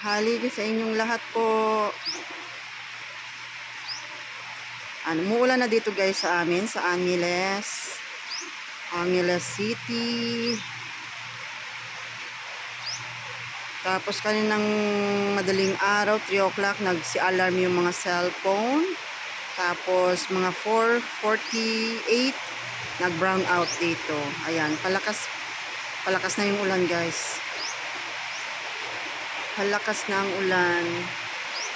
Tanghali sa inyong lahat po. Umuulan na dito guys sa amin, sa Angeles. Angeles City. Tapos kaninang madaling araw, 3 o'clock, nagsi-alarm yung mga cellphone. Tapos mga 4:48, nag-brown out dito. Ayan, palakas na yung ulan guys. Palakas na ang ulan.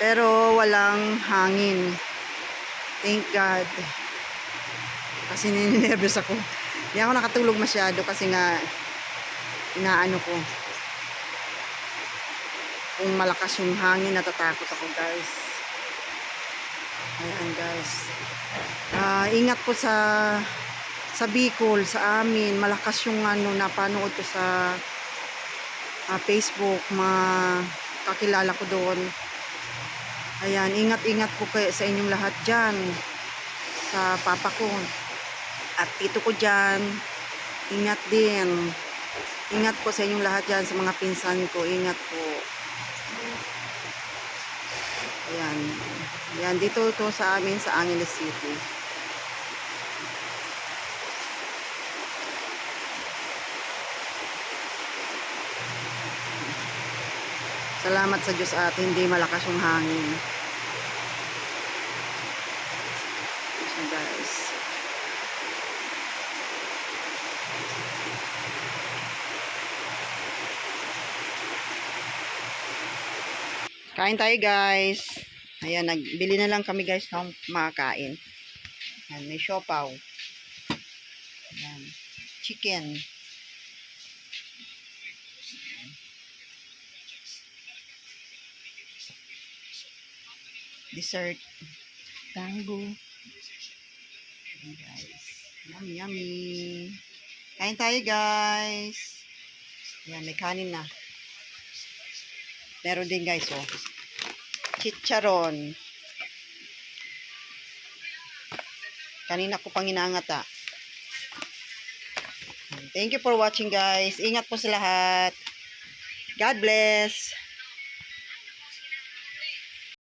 Pero walang hangin. Thank God. Kasi ninenervous ako. Hindi ako nakatulog masyado kasi nga inaano ko. Kung malakas yung hangin, natatakot ako guys. Ayan guys. Ingat po sa Bicol, sa amin. Malakas yung napanood ko sa Facebook, kakilala ko doon. Ayan, ingat-ingat po kayo sa inyong lahat dyan. Sa papa ko at tito ko dyan. Ingat din. Ingat po sa inyong lahat dyan, sa mga pinsan ko. Ingat po. Ayan. Ayan, dito ito sa amin sa Angeles City. Salamat sa Diyos at hindi malakas yung hangin. So guys. Kain tayo guys. Ayan, nagbili na lang kami guys ng makakain. Ayan, may siopaw. Ayan, chicken. Dessert. Tango. Ayan guys. Yummy, yummy. Kain tayo guys. Ayan, may kanin na. Meron din guys, oh. Chicharon. Kanina ko pang inaangata. Thank you for watching guys. Ingat po sa lahat. God bless.